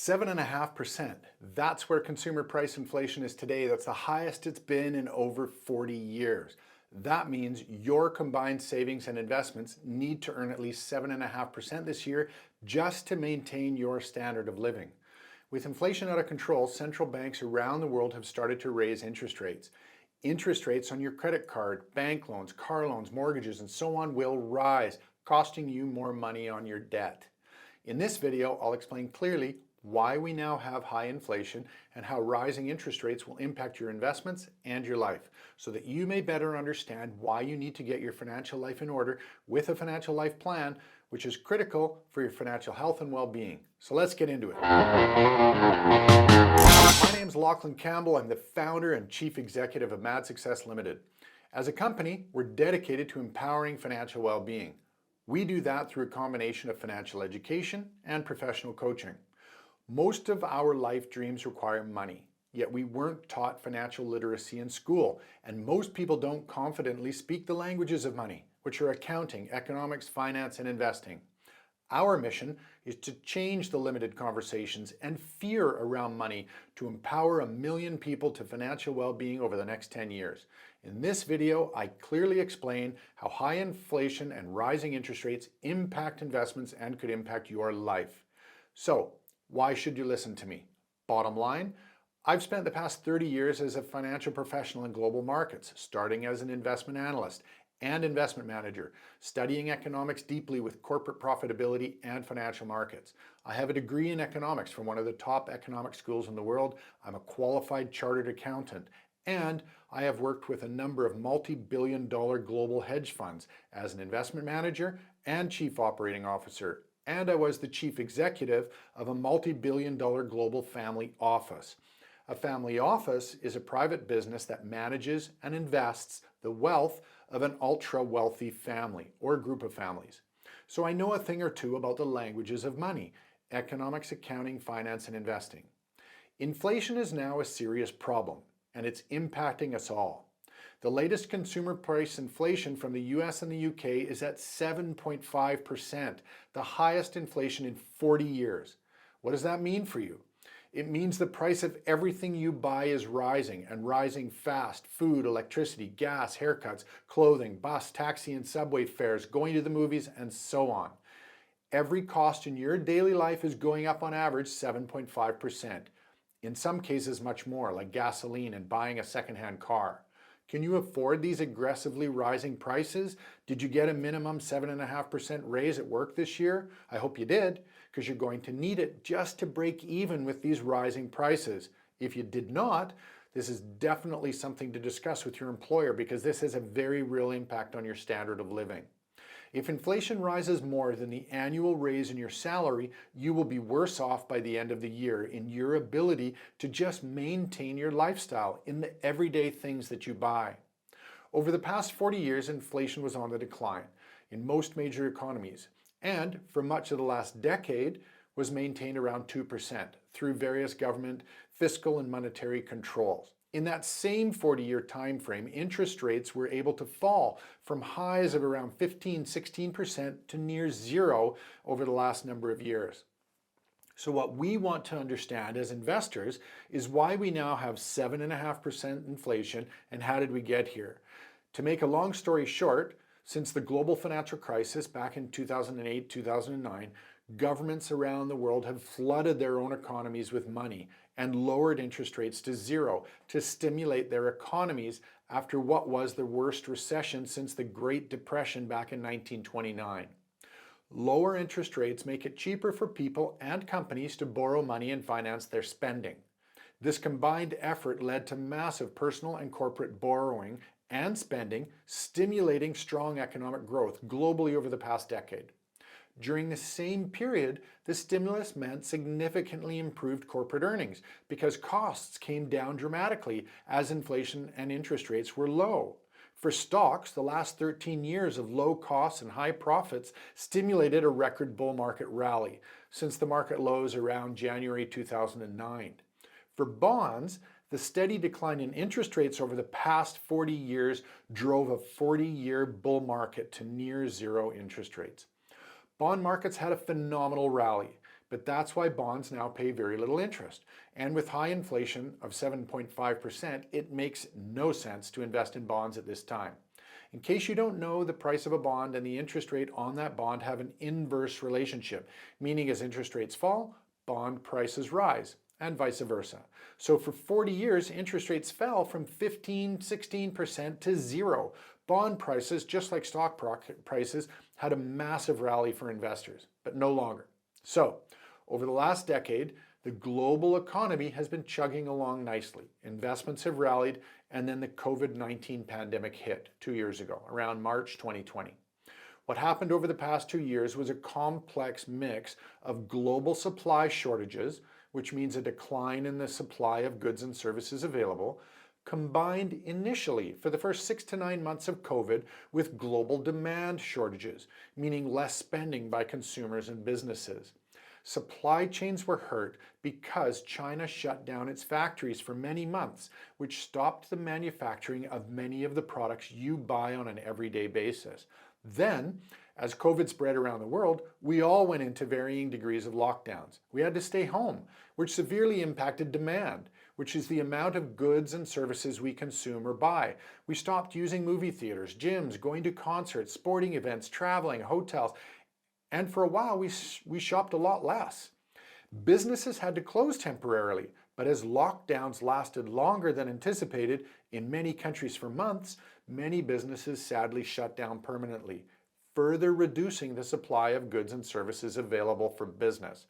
7.5%. That's where consumer price inflation is today. That's the highest it's been in over 40 years. That means your combined savings and investments need to earn at least 7.5% this year just to maintain your standard of living. With inflation out of control, central banks around the world have started to raise interest rates. Interest rates on your credit card, bank loans, car loans, mortgages, and so on will rise, costing you more money on your debt. In this video, I'll explain clearly why we now have high inflation and how rising interest rates will impact your investments and your life, so that you may better understand why you need to get your financial life in order with a financial life plan, which is critical for your financial health and well-being. So let's get into it. My name is Lachlan Campbell. I'm the founder and chief executive of Mad Success Limited. As a company, we're dedicated to empowering financial well-being. We do that through a combination of financial education and professional coaching. Most of our life dreams require money, yet we weren't taught financial literacy in school, and most people don't confidently speak the languages of money, which are accounting, economics, finance, and investing. Our mission is to change the limited conversations and fear around money to empower 1 million people to financial well-being over the next 10 years. In this video, I clearly explain how high inflation and rising interest rates impact investments and could impact your life. So, why should you listen to me? Bottom line, I've spent the past 30 years as a financial professional in global markets, starting as an investment analyst and investment manager, studying economics deeply with corporate profitability and financial markets. I have a degree in economics from one of the top economic schools in the world. I'm a qualified chartered accountant, and I have worked with a number of multi-billion-dollar global hedge funds as an investment manager and chief operating officer. And I was the chief executive of a multi-billion-dollar global family office. A family office is a private business that manages and invests the wealth of an ultra-wealthy family or group of families. So I know a thing or two about the languages of money: economics, accounting, finance, and investing. Inflation is now a serious problem, and it's impacting us all. The latest consumer price inflation from the US and the UK is at 7.5%, the highest inflation in 40 years. What does that mean for you? It means the price of everything you buy is rising, and rising fast. Food, electricity, gas, haircuts, clothing, bus, taxi, and subway fares, going to the movies, and so on. Every cost in your daily life is going up on average 7.5%. In some cases much more, like gasoline and buying a secondhand car. Can you afford these aggressively rising prices? Did you get a minimum 7.5% raise at work this year? I hope you did, because you're going to need it just to break even with these rising prices. If you did not, this is definitely something to discuss with your employer, because this has a very real impact on your standard of living. If inflation rises more than the annual raise in your salary, you will be worse off by the end of the year in your ability to just maintain your lifestyle in the everyday things that you buy. Over the past 40 years, inflation was on the decline in most major economies, and for much of the last decade was maintained around 2% through various government, fiscal, and monetary controls. In that same 40-year time frame, interest rates were able to fall from highs of around 15–16% to near zero over the last number of years. So what we want to understand as investors is why we now have 7.5% inflation and how did we get here. To make a long story short, since the global financial crisis back in 2008–2009, governments around the world have flooded their own economies with money and lowered interest rates to zero to stimulate their economies after what was the worst recession since the Great Depression back in 1929. Lower interest rates make it cheaper for people and companies to borrow money and finance their spending. This combined effort led to massive personal and corporate borrowing and spending, stimulating strong economic growth globally over the past decade. During the same period, the stimulus meant significantly improved corporate earnings because costs came down dramatically as inflation and interest rates were low. For stocks, the last 13 years of low costs and high profits stimulated a record bull market rally since the market lows around January 2009. For bonds, the steady decline in interest rates over the past 40 years drove a 40-year bull market to near zero interest rates. Bond markets had a phenomenal rally but that's why bonds now pay very little interest. And with high inflation of 7.5%, it makes no sense to invest in bonds at this time. In case you don't know, the price of a bond and the interest rate on that bond have an inverse relationship, meaning as interest rates fall, bond prices rise, and vice versa. So for 40 years, interest rates fell from 16% to zero. Bond prices, just like stock prices, had a massive rally for investors, but no longer. So, over the last decade, the global economy has been chugging along nicely. Investments have rallied, and then the COVID-19 pandemic hit 2 years ago, around March 2020. What happened over the past 2 years was a complex mix of global supply shortages, which means a decline in the supply of goods and services available, combined initially for the first 6 to 9 months of COVID with global demand shortages, meaning less spending by consumers and businesses. Supply chains were hurt because China shut down its factories for many months, which stopped the manufacturing of many of the products you buy on an everyday basis. Then, as COVID spread around the world, we all went into varying degrees of lockdowns. We had to stay home, which severely impacted demand, which is the amount of goods and services we consume or buy. We stopped using movie theaters, gyms, going to concerts, sporting events, traveling, hotels, and for a while we shopped a lot less. Businesses had to close temporarily, but as lockdowns lasted longer than anticipated, in many countries for months, many businesses sadly shut down permanently, further reducing the supply of goods and services available for business.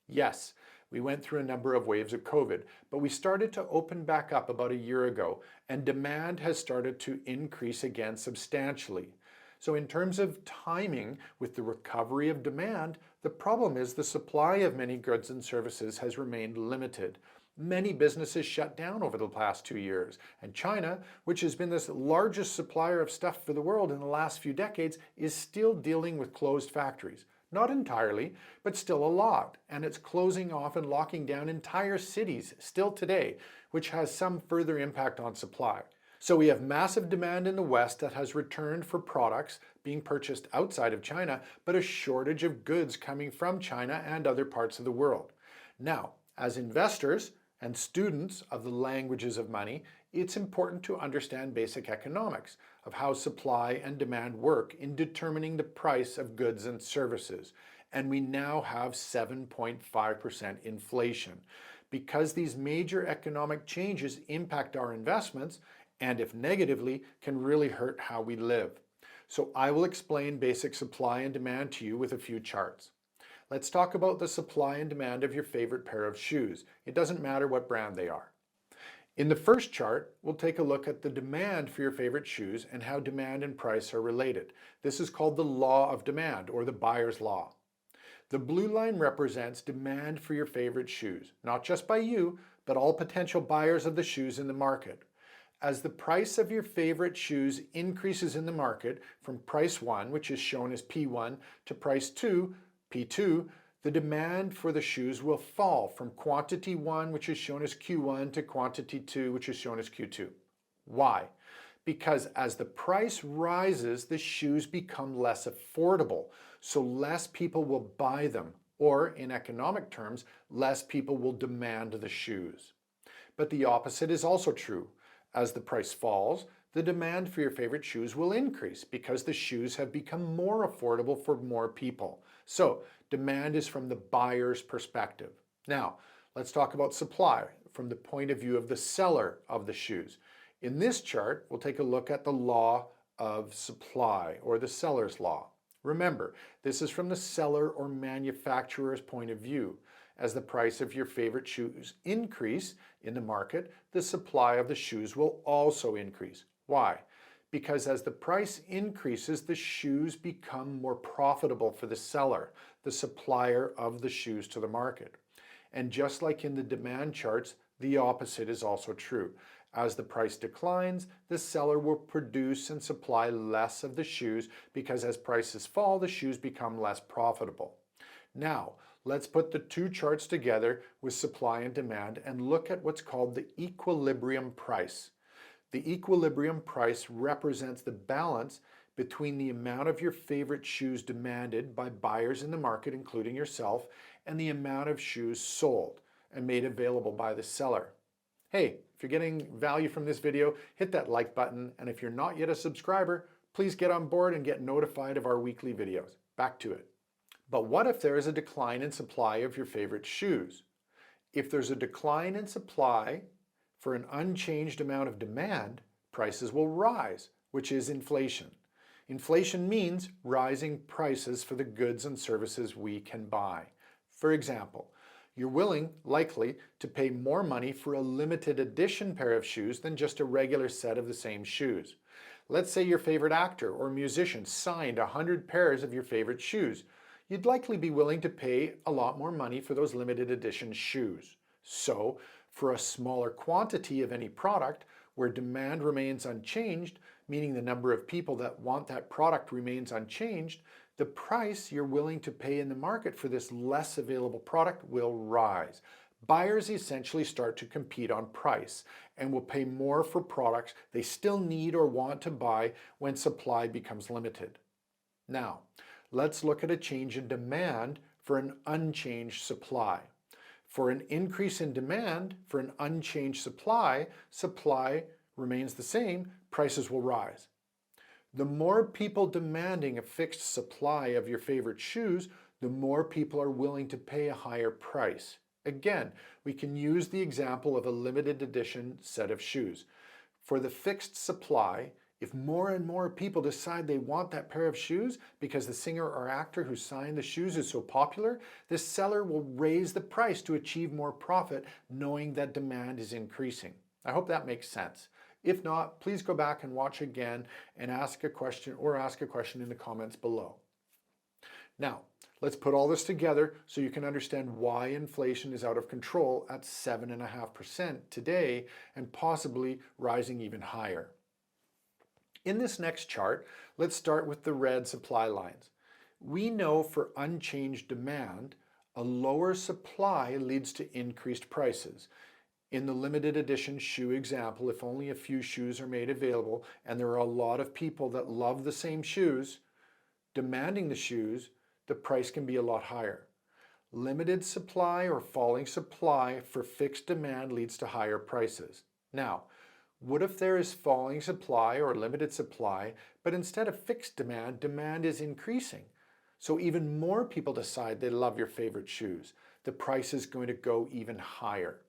Yes, we went through a number of waves of COVID, but we started to open back up about a year ago, and demand has started to increase again substantially. So in terms of timing with the recovery of demand, the problem is the supply of many goods and services has remained limited. Many businesses shut down over the past 2 years, and China, which has been the largest supplier of stuff for the world in the last few decades, is still dealing with closed factories. Not entirely, but still a lot, and it's closing off and locking down entire cities still today, which has some further impact on supply. So we have massive demand in the West that has returned for products being purchased outside of China, but a shortage of goods coming from China and other parts of the world. Now, as investors and students of the languages of money, it's important to understand basic economics of how supply and demand work in determining the price of goods and services. And we now have 7.5% inflation. Because these major economic changes impact our investments, and if negatively, can really hurt how we live. So I will explain basic supply and demand to you with a few charts. Let's talk about the supply and demand of your favorite pair of shoes. It doesn't matter what brand they are. In the first chart, we'll take a look at the demand for your favorite shoes and how demand and price are related. This is called the law of demand, or the buyer's law. The blue line represents demand for your favorite shoes, not just by you, but all potential buyers of the shoes in the market. As the price of your favorite shoes increases in the market from price 1, which is shown as P1, to price 2, P2, the demand for the shoes will fall from quantity 1, which is shown as Q1, to quantity 2, which is shown as Q2. Why? Because as the price rises, the shoes become less affordable, so less people will buy them, or in economic terms, less people will demand the shoes. But the opposite is also true. As the price falls, the demand for your favorite shoes will increase because the shoes have become more affordable for more people. So, demand is from the buyer's perspective. Now, let's talk about supply from the point of view of the seller of the shoes. In this chart, we'll take a look at the law of supply, or the seller's law. Remember, this is from the seller or manufacturer's point of view. As the price of your favorite shoes increase in the market, the supply of the shoes will also increase. Why? Because as the price increases, the shoes become more profitable for the seller, the supplier of the shoes to the market. And just like in the demand charts, the opposite is also true. As the price declines, the seller will produce and supply less of the shoes because as prices fall, the shoes become less profitable. Now, let's put the two charts together with supply and demand and look at what's called the equilibrium price. The equilibrium price represents the balance between the amount of your favorite shoes demanded by buyers in the market, including yourself, and the amount of shoes sold and made available by the seller. Hey, if you're getting value from this video, hit that like button, and if you're not yet a subscriber, please get on board and get notified of our weekly videos. Back to it. But what if there is a decline in supply of your favorite shoes? If there's a decline in supply for an unchanged amount of demand, prices will rise, which is inflation. Inflation means rising prices for the goods and services we can buy. For example, you're willing, likely, to pay more money for a limited edition pair of shoes than just a regular set of the same shoes. Let's say your favorite actor or musician signed 100 pairs of your favorite shoes. You'd likely be willing to pay a lot more money for those limited edition shoes. So, for a smaller quantity of any product, where demand remains unchanged, meaning the number of people that want that product remains unchanged, the price you're willing to pay in the market for this less available product will rise. Buyers essentially start to compete on price and will pay more for products they still need or want to buy when supply becomes limited. Now, let's look at a change in demand for an unchanged supply. For an increase in demand for an unchanged supply, supply remains the same, prices will rise. The more people demanding a fixed supply of your favorite shoes, the more people are willing to pay a higher price. Again, we can use the example of a limited edition set of shoes. For the fixed supply, if more and more people decide they want that pair of shoes because the singer or actor who signed the shoes is so popular, the seller will raise the price to achieve more profit, knowing that demand is increasing. I hope that makes sense. If not, please go back and watch again and ask a question in the comments below. Now, let's put all this together so you can understand why inflation is out of control at 7.5% today and possibly rising even higher. In this next chart, let's start with the red supply lines. We know for unchanged demand, a lower supply leads to increased prices. In the limited edition shoe example, if only a few shoes are made available and there are a lot of people that love the same shoes, demanding the shoes, the price can be a lot higher. Limited supply or falling supply for fixed demand leads to higher prices. Now, what if there is falling supply or limited supply, but instead of fixed demand, demand is increasing? So even more people decide they love your favorite shoes. The price is going to go even higher.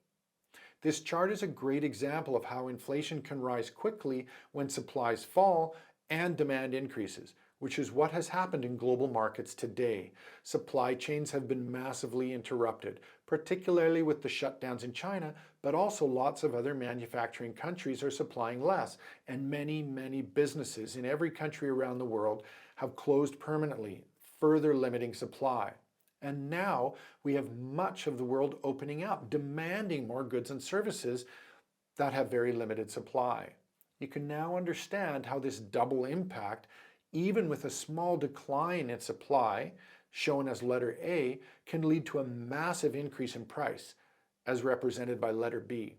This chart is a great example of how inflation can rise quickly when supplies fall and demand increases, which is what has happened in global markets today. Supply chains have been massively interrupted, particularly with the shutdowns in China, but also lots of other manufacturing countries are supplying less, and many businesses in every country around the world have closed permanently, further limiting supply. And now we have much of the world opening up, demanding more goods and services that have very limited supply. You can now understand how this double impact, even with a small decline in supply, shown as letter A, can lead to a massive increase in price, as represented by letter B.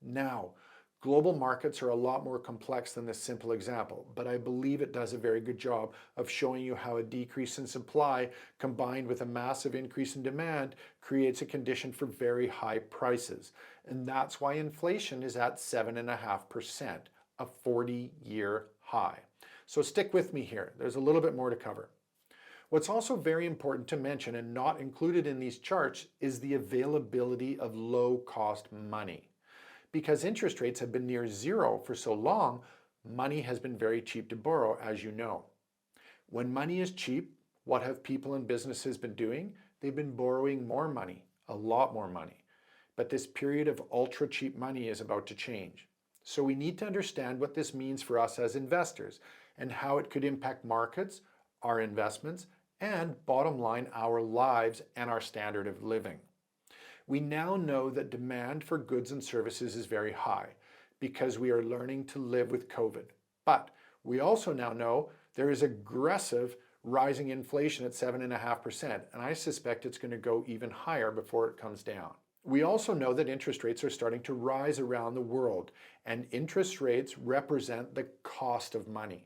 Now, global markets are a lot more complex than this simple example, but I believe it does a very good job of showing you how a decrease in supply combined with a massive increase in demand creates a condition for very high prices. And that's why inflation is at 7.5%, a 40-year high. So stick with me here. There's a little bit more to cover. What's also very important to mention and not included in these charts is the availability of low-cost money. Because interest rates have been near zero for so long, money has been very cheap to borrow, as you know. When money is cheap, what have people and businesses been doing? They've been borrowing more money, a lot more money. But this period of ultra-cheap money is about to change. So we need to understand what this means for us as investors and how it could impact markets, our investments, and bottom line, our lives and our standard of living. We now know that demand for goods and services is very high because we are learning to live with COVID. But we also now know there is aggressive rising inflation at 7.5%, and I suspect it's going to go even higher before it comes down. We also know that interest rates are starting to rise around the world, and interest rates represent the cost of money.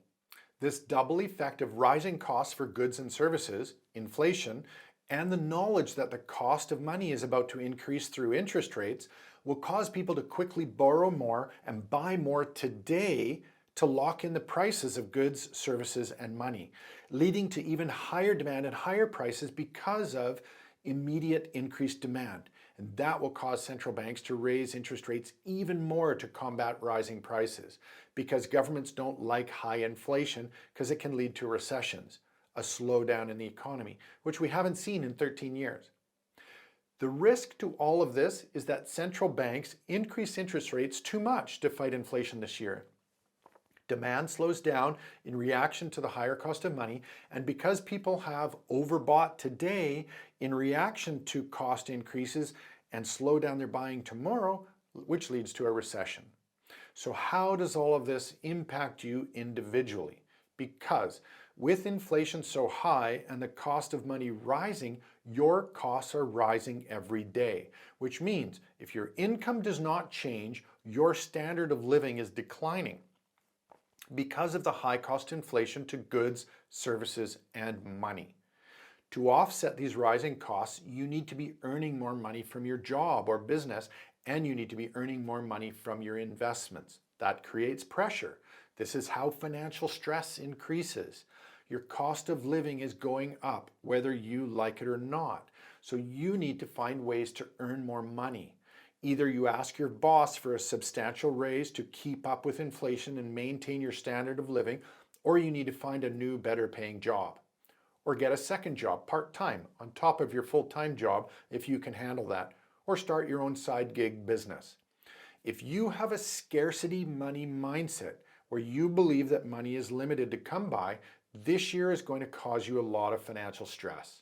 This double effect of rising costs for goods and services, inflation, And the knowledge that the cost of money is about to increase through interest rates will cause people to quickly borrow more and buy more today to lock in the prices of goods, services, and money, leading to even higher demand and higher prices because of immediate increased demand. And that will cause central banks to raise interest rates even more to combat rising prices, because governments don't like high inflation because it can lead to recessions, a slowdown in the economy, which we haven't seen in 13 years. The risk to all of this is that central banks increase interest rates too much to fight inflation this year. Demand slows down in reaction to the higher cost of money, and because people have overbought today in reaction to cost increases and slow down their buying tomorrow, which leads to a recession. So how does all of this impact you individually? Because with inflation so high and the cost of money rising, your costs are rising every day, which means if your income does not change, your standard of living is declining because of the high cost inflation to goods, services, and money. To offset these rising costs, you need to be earning more money from your job or business, and you need to be earning more money from your investments. That creates pressure. This is how financial stress increases. Your cost of living is going up, whether you like it or not. So you need to find ways to earn more money. Either you ask your boss for a substantial raise to keep up with inflation and maintain your standard of living, or you need to find a new, better paying job. Or get a second job, part-time, on top of your full-time job if you can handle that. Or start your own side gig business. If you have a scarcity money mindset where you believe that money is limited to come by, this year is going to cause you a lot of financial stress.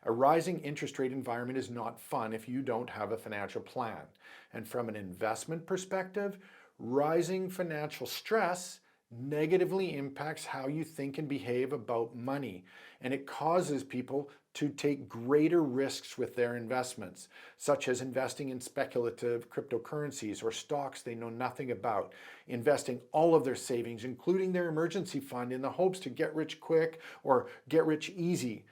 A rising interest rate environment is not fun if you don't have a financial plan. And from an investment perspective, rising financial stress negatively impacts how you think and behave about money. And it causes people to take greater risks with their investments, such as investing in speculative cryptocurrencies or stocks they know nothing about, investing all of their savings, including their emergency fund, in the hopes to get rich quick or get rich easy.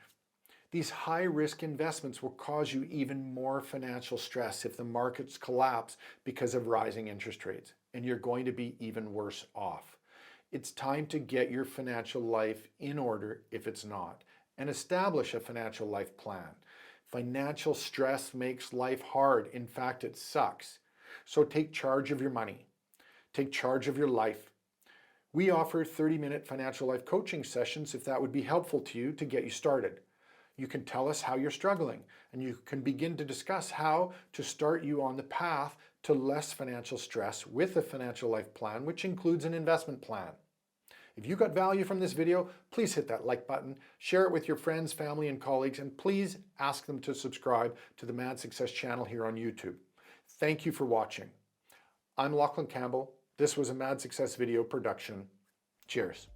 These high-risk investments will cause you even more financial stress if the markets collapse because of rising interest rates, and you're going to be even worse off. It's time to get your financial life in order if it's not, and establish a financial life plan. Financial stress makes life hard. In fact, it sucks. So take charge of your money. Take charge of your life. We offer 30-minute financial life coaching sessions if that would be helpful to you to get you started. You can tell us how you're struggling, and you can begin to discuss how to start you on the path to less financial stress with a financial life plan, which includes an investment plan. If you got value from this video, please hit that like button, share it with your friends, family, and colleagues, and please ask them to subscribe to the Mad Success channel here on YouTube. Thank you for watching. I'm Lachlan Campbell. This was a Mad Success video production. Cheers.